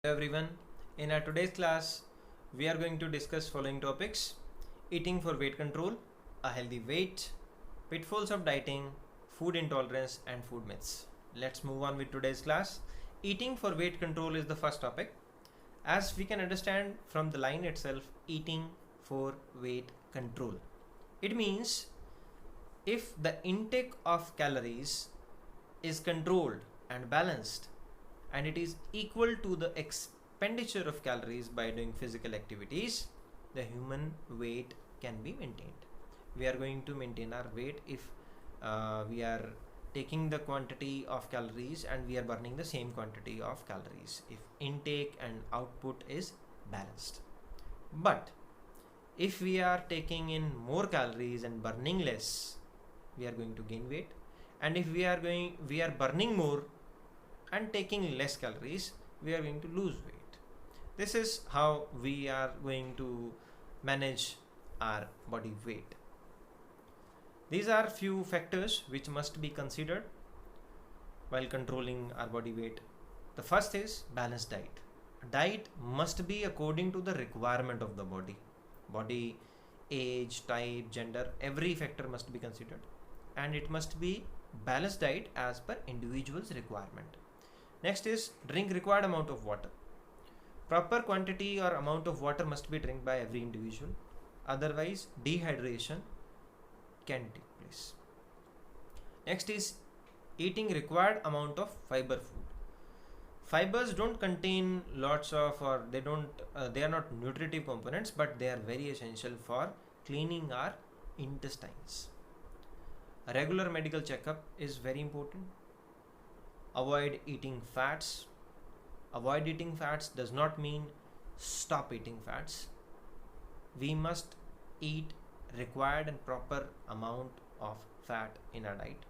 Hello everyone. In our today's class, we are going to discuss following topics: eating for weight control, a healthy weight, pitfalls of dieting, food intolerance, and food myths. Let's move on with today's class. Eating for weight control is the first topic. As we can understand from the line itself, eating for weight control. It means if the intake of calories is controlled and balanced, and it is equal to the expenditure of calories by doing physical activities, the human weight can be maintained. We are going to maintain our weight if we are taking the quantity of calories and we are burning the same quantity of calories, if intake and output is balanced. But if we are taking in more calories and burning less, we are going to gain weight. And if we are burning more and taking less calories, we are going to lose weight. This is how we are going to manage our body weight. These are few factors which must be considered while controlling our body weight. The first is balanced diet. Diet must be according to the requirement of the body. Body, age, type, gender, every factor must be considered, and it must be balanced diet as per individual's requirement. Next is drink required amount of water. Proper quantity or amount of water must be drank by every individual. Otherwise, dehydration can take place. Next is eating required amount of fiber food. Fibers don't contain lots of, or they are not nutritive components, but they are very essential for cleaning our intestines. A regular medical checkup is very important. Avoid eating fats. Avoid eating fats does not mean stop eating fats. We must eat required and proper amount of fat in our diet.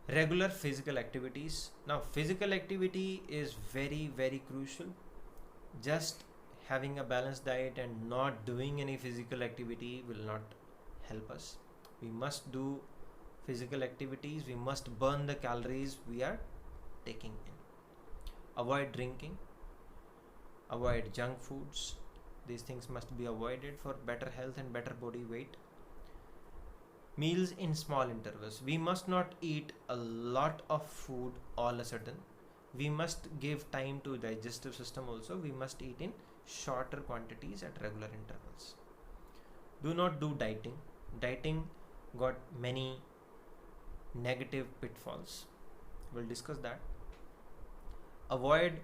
Regular physical activities. Now, physical activity is very, very crucial. Just having a balanced diet and not doing any physical activity will not help us. We must do physical activities. We must burn the calories we are taking in. Avoid drinking. Avoid junk foods. These things must be avoided for better health and better body weight. Meals in small intervals. We must not eat a lot of food all of a sudden. We must give time to digestive system also. We must eat in shorter quantities at regular intervals. Do not do dieting. Dieting got many negative pitfalls. We'll discuss that. Avoid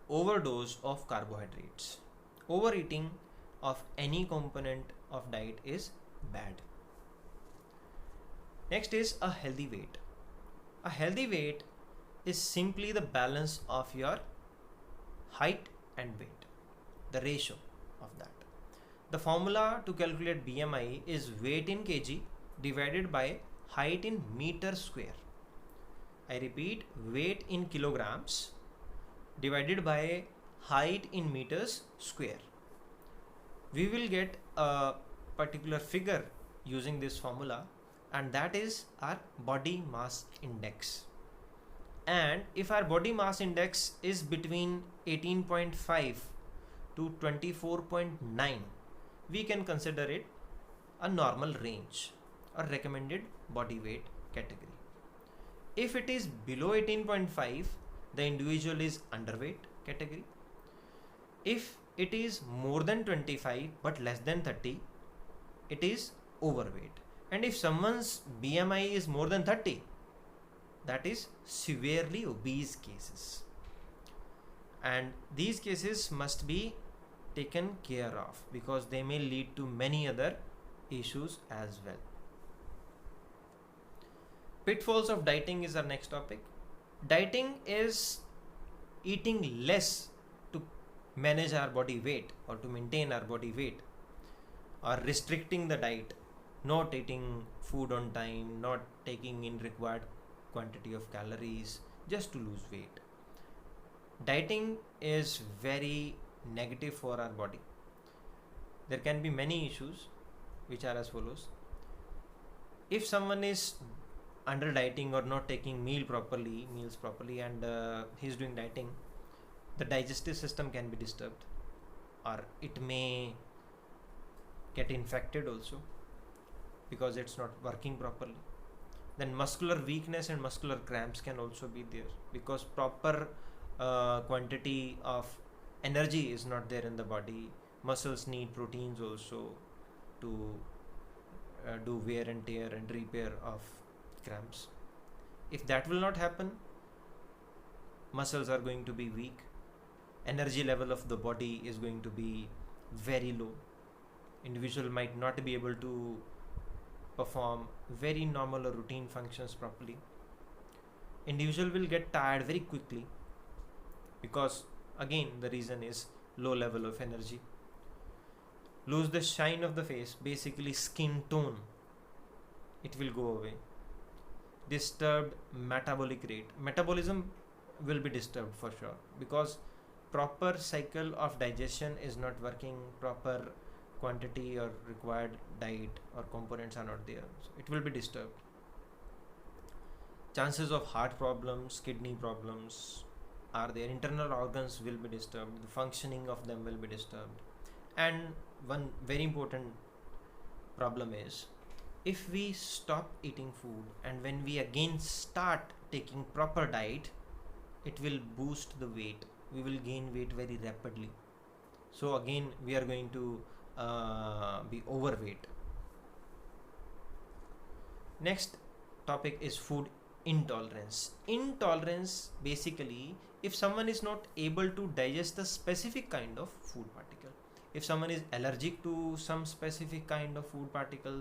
overdose of carbohydrates. Overeating of any component of diet is bad. Next is a healthy weight. A healthy weight is simply the balance of your height and weight, the ratio of that. The formula to calculate BMI is weight in kg divided by height in meter square. I repeat, weight in kilograms divided by height in meters square. We will get a particular figure using this formula, and that is our body mass index. And if our body mass index is between 18.5 to 24.9, we can consider it a normal range or recommended body weight category. If it is below 18.5, the individual is underweight category. If it is more than 25 but less than 30, it is overweight. And if someone's BMI is more than 30, that is severely obese cases. And these cases must be taken care of because they may lead to many other issues as well. Pitfalls of dieting is our next topic. Dieting is eating less to manage our body weight or to maintain our body weight, or restricting the diet, not eating food on time, not taking in required quantity of calories just to lose weight. Dieting is very negative for our body. There can be many issues which are as follows. If someone is under dieting or not taking meals properly and he's doing dieting, the digestive system can be disturbed, or it may get infected also because it's not working properly. Then muscular weakness and muscular cramps can also be there because proper quantity of energy is not there in the body. Muscles need proteins also to do wear and tear and repair of cramps. If that will not happen, muscles are going to be weak, energy level of the body is going to be very low. Individual might not be able to perform very normal or routine functions properly. Individual will get tired very quickly because again the reason is low level of energy. Lose the shine of the face, basically skin tone, it will go away. Disturbed metabolic rate, metabolism will be disturbed for sure because proper cycle of digestion is not working, proper quantity or required diet or components are not there, so it will be disturbed. Chances of heart problems, kidney problems are there, internal organs will be disturbed, the functioning of them will be disturbed. And one very important problem is, if we stop eating food and when we again start taking proper diet, it will boost the weight, we will gain weight very rapidly. So again we are going to be overweight. Next topic is food intolerance. Intolerance, basically, if someone is not able to digest a specific kind of food particle, if someone is allergic to some specific kind of food particle,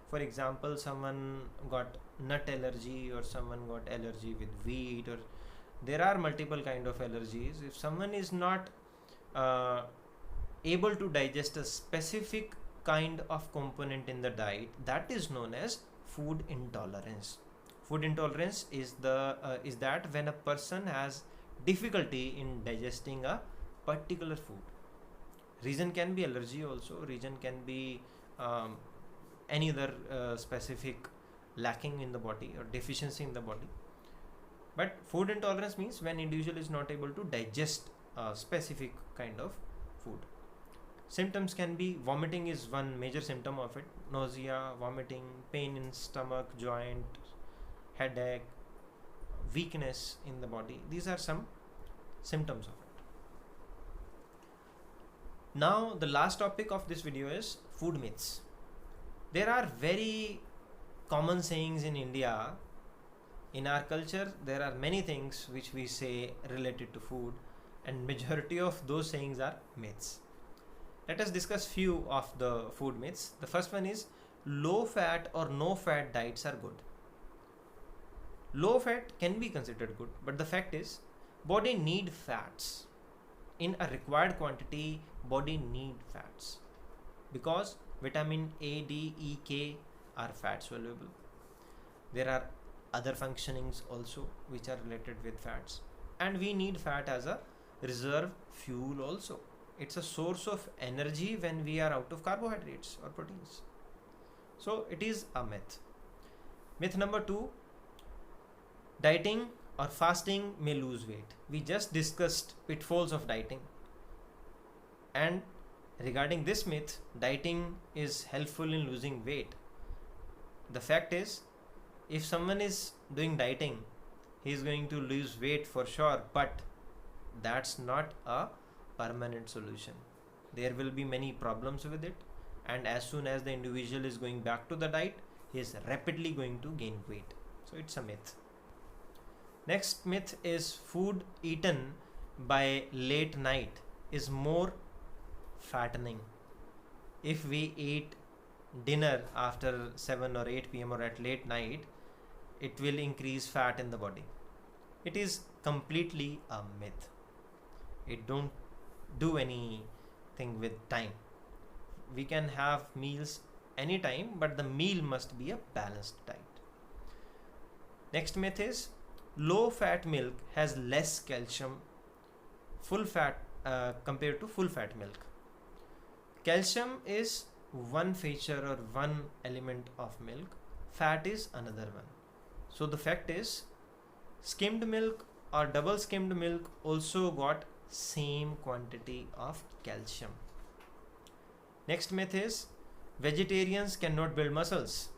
for example someone got nut allergy or someone got allergy with wheat, or there are multiple kind of allergies. If someone is not able to digest a specific kind of component in the diet, that is known as food intolerance. Food intolerance is that when a person has difficulty in digesting a particular food. Reason can be allergy also, reason can be any other specific lacking in the body or deficiency in the body. But food intolerance means when individual is not able to digest a specific kind of food. Symptoms can be vomiting is one major symptom of it, nausea, vomiting, pain in stomach, joint, headache, weakness in the body. These are some symptoms of it. Now the last topic of this video is food myths. There are very common sayings in India. In our culture there are many things which we say related to food, and majority of those sayings are myths. Let us discuss few of the food myths. The first one is low fat or no fat diets are good. Low fat can be considered good, but the fact is body need fats. In a required quantity, body need fats because vitamin A, D, E, K are fat soluble. There are other functionings also which are related with fats, and we need fat as a reserve fuel also. It's a source of energy when we are out of carbohydrates or proteins. So it is a myth. Myth number 2, dieting or fasting may lose weight. We just discussed pitfalls of dieting, and regarding this myth, dieting is helpful in losing weight. The fact is, if someone is doing dieting, he is going to lose weight for sure, but that's not a permanent solution. There will be many problems with it, and as soon as the individual is going back to the diet, he is rapidly going to gain weight. So it's a myth. Next myth is food eaten by late night is more fattening. If we eat dinner after 7 or 8 p.m. or at late night, it will increase fat in the body. It is completely a myth. It don't do anything with time. We can have meals anytime, but the meal must be a balanced diet. Next myth is low fat milk has less calcium full fat compared to full fat milk. Calcium is one feature or one element of milk, fat is another one. So the fact is, skimmed milk or double skimmed milk also got same quantity of calcium. Next myth is vegetarians cannot build muscles.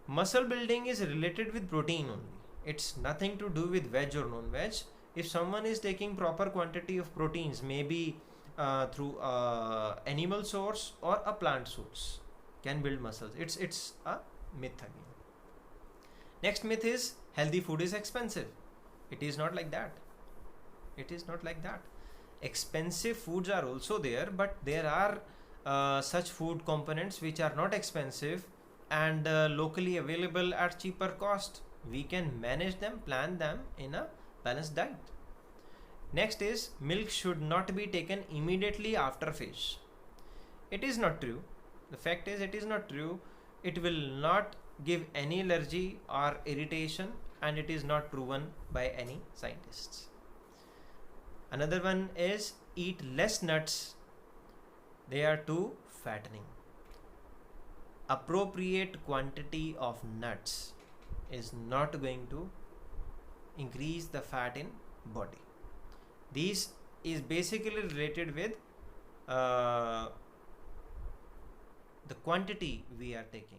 Muscle building is related with protein only. It's nothing to do with veg or non-veg. If someone is taking proper quantity of proteins, maybe through animal source or a plant source, can build muscles. It's a myth again. Next myth is healthy food is expensive. It is not like that. It is not like that. Expensive foods are also there, but there are such food components which are not expensive and locally available at cheaper cost. We can manage them, plan them in a balanced diet. Next is milk should not be taken immediately after fish. It is not true. The fact is, it is not true. It will not give any allergy or irritation, and it is not proven by any scientists. Another one is eat less nuts. They are too fattening. Appropriate quantity of nuts is not going to increase the fat in body. This is basically related with the quantity we are taking in.